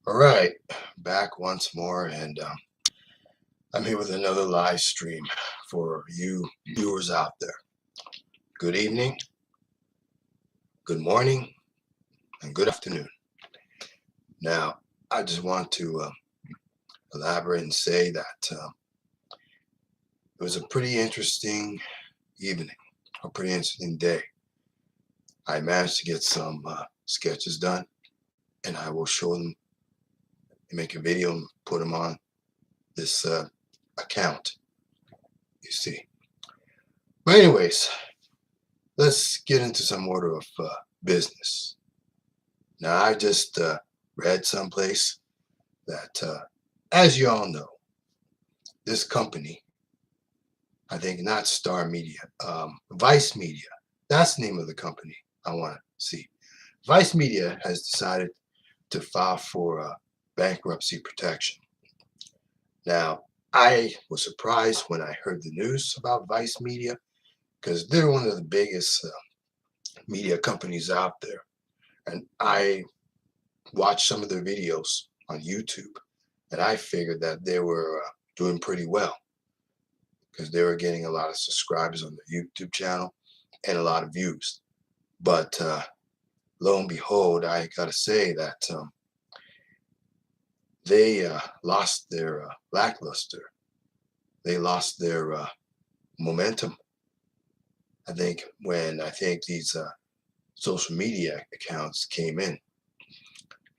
All right, back once more, and I'm here with another live stream for you viewers out there. Good evening, good morning, and good afternoon. Now, I just want to elaborate and say that it was a pretty interesting evening, a pretty interesting day. I managed to get some sketches done, and I will show them and make a video and put them on this account, you see. But anyways, let's get into some order of business. Now, I just read someplace that, as you all know, this company, I think not Star Media, Vice Media, that's the name of the company I want to see. Vice Media has decided to file for bankruptcy protection. Now, I was surprised when I heard the news about Vice Media because they're one of the biggest media companies out there. And I watched some of their videos on YouTube, and I figured that they were doing pretty well because they were getting a lot of subscribers on their YouTube channel and a lot of views. But lo and behold, I got to say that they lost their lackluster. They lost their momentum. I think these social media accounts came in,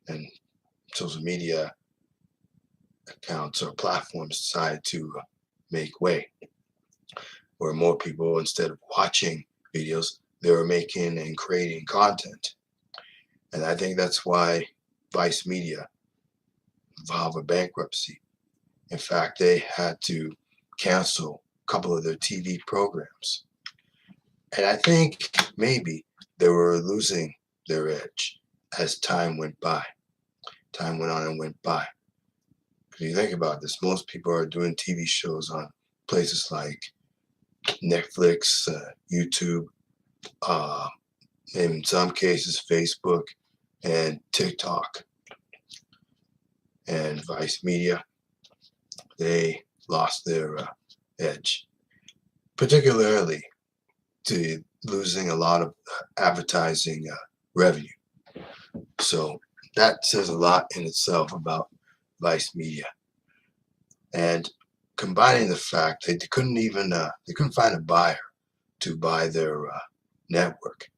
and social media accounts or platforms decided to make way, where more people, instead of watching videos, they were making and creating content. And I think that's why Vice Media filed for bankruptcy. In fact, they had to cancel a couple of their TV programs. And I think maybe they were losing their edge as time went by. Time went on and went by. If you think about this, most people are doing TV shows on places like Netflix, YouTube, uh, in some cases Facebook and TikTok. And Vice Media, they lost their edge, particularly to losing a lot of advertising revenue. So that says a lot in itself about Vice Media. And combining the fact that they couldn't find a buyer to buy their network.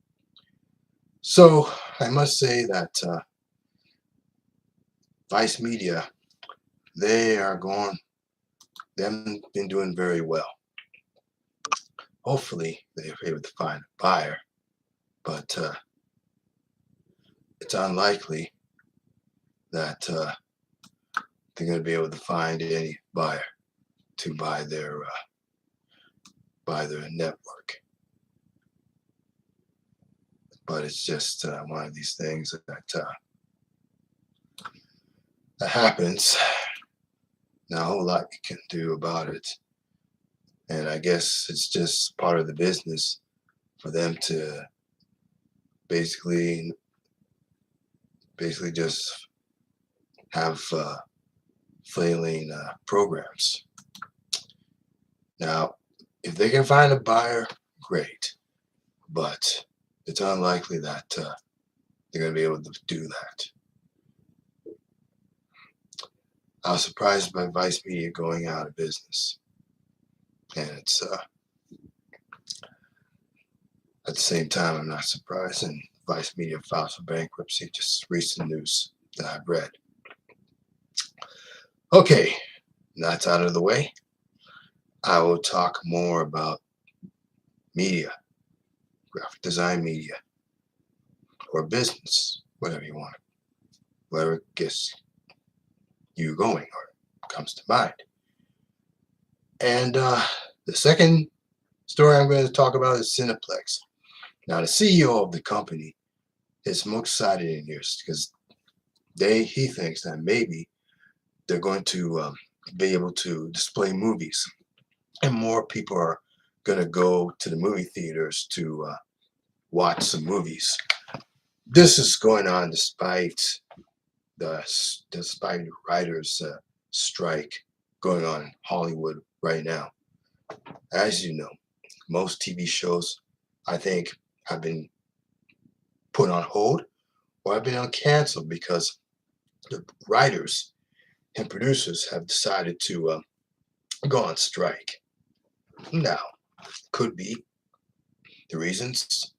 So I must say that Vice Media, they haven't been doing very well. Hopefully they're able to find a buyer, but it's unlikely that they're going to be able to find any buyer to buy their network. But it's just one of these things that happens. Not a whole lot you can do about it. And I guess it's just part of the business for them to basically just have flailing programs. Now, if they can find a buyer, great. But it's unlikely that they're going to be able to do that. I was surprised by Vice Media going out of business. And it's at the same time, I'm not surprised. And Vice Media filed for bankruptcy, just recent news that I've read. Okay, that's out of the way. I will talk more about media, graphic design media, or business, whatever you want, whatever gets you going or comes to mind. And the second story I'm going to talk about is Cineplex. Now, the CEO of the company is more excited in here because he thinks that maybe they're going to be able to display movies, and more people are going to go to the movie theaters to watch some movies. This is going on despite despite writers' strike going on in Hollywood right now. As you know, most TV shows, I think, have been put on hold or have been canceled because the writers and producers have decided to go on strike. Now, could be the reasons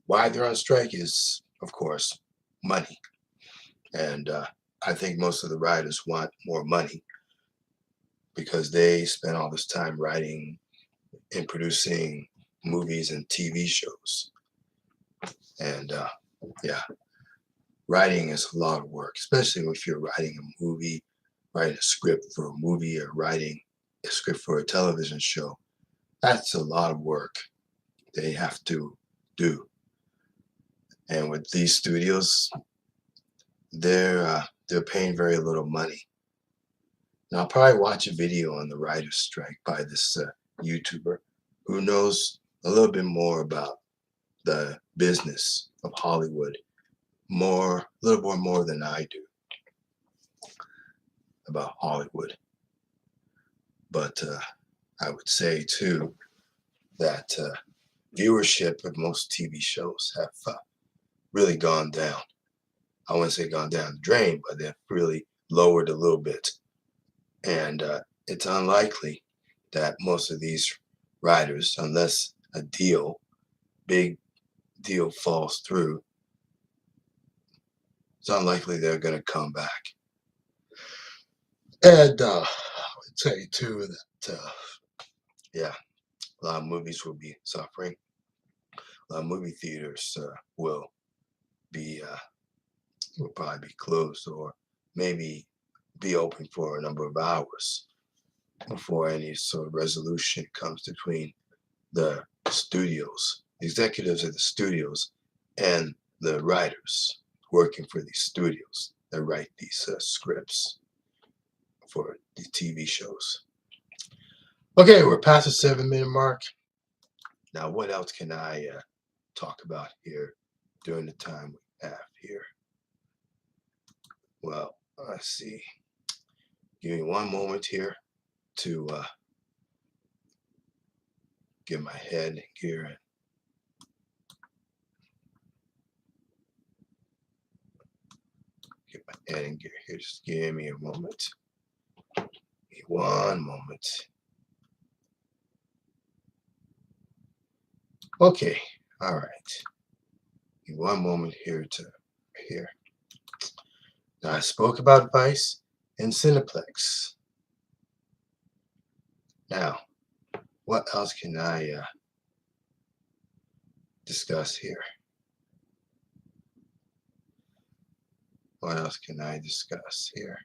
why they're on strike is, of course, money. And I think most of the writers want more money because they spend all this time writing and producing movies and TV shows. And yeah, writing is a lot of work, especially if you're writing a movie, writing a script for a movie, or writing a script for a television show. That's a lot of work they have to do. And with these studios, they're paying very little money. Now, I'll probably watch a video on the writer's strike by this YouTuber who knows a little bit more about the business of Hollywood, a little more than I do about Hollywood. But I would say too that viewership of most TV shows have really gone down. I wouldn't say gone down the drain, but they've really lowered a little bit. And it's unlikely that most of these writers, unless a big deal falls through, it's unlikely they're going to come back. And I would say too that, yeah, a lot of movies will be suffering. A lot of movie theaters will probably be closed or maybe be open for a number of hours before any sort of resolution comes between the studios, the executives of the studios, and the writers working for these studios that write these scripts for the TV shows. Okay, we're past the 7-minute mark. Now, what else can I talk about here during the time we have here? Well, let's see. Give me one moment here to get my head in gear. Get my head in gear here. Just give me a moment. One moment. Okay. All right. One moment here to here. Now, I spoke about Vice and Cineplex. Now, what else can I discuss here? What else can I discuss here?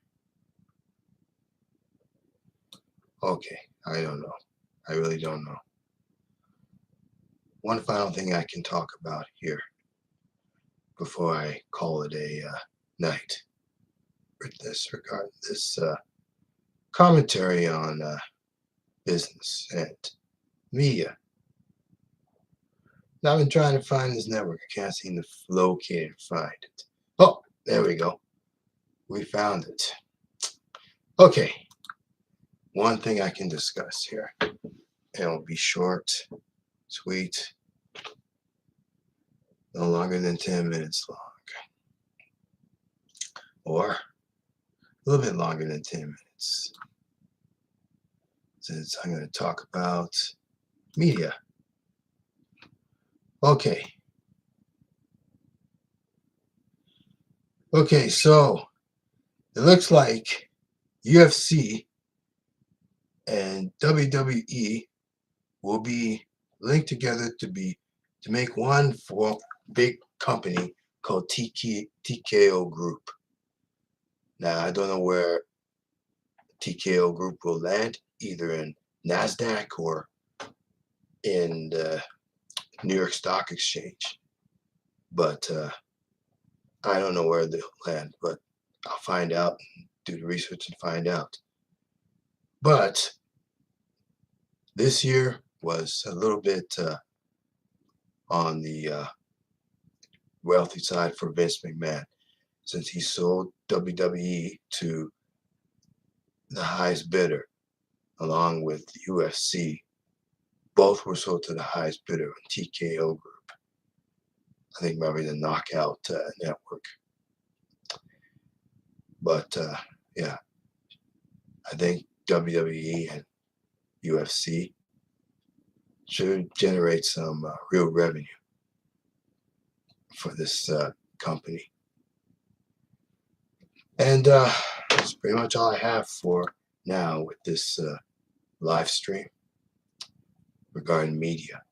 Okay, I don't know. I really don't know. One final thing I can talk about here before I call it a night with this regard, this commentary on business and media. Now I've been trying to find this network. I can't seem to locate it and find it. Oh, there we go. We found it. Okay. One thing I can discuss here. It'll be short, sweet, no longer than 10 minutes long. Or a little bit longer than 10 minutes. Since I'm going to talk about media. Okay. Okay, so it looks like UFC and WWE will be linked together to make one for big company called TKO Group. Now I don't know where TKO Group will land, either in NASDAQ or in the New York Stock Exchange. But I don't know where they'll land, but I'll find out, do the research and find out. But this year was a little bit on the wealthy side for Vince McMahon, since he sold WWE to the highest bidder, along with UFC. Both were sold to the highest bidder on TKO Group. I think maybe the Knockout Network. But yeah, I think WWE and UFC should generate some real revenue for this company. And that's pretty much all I have for now with this live stream regarding media.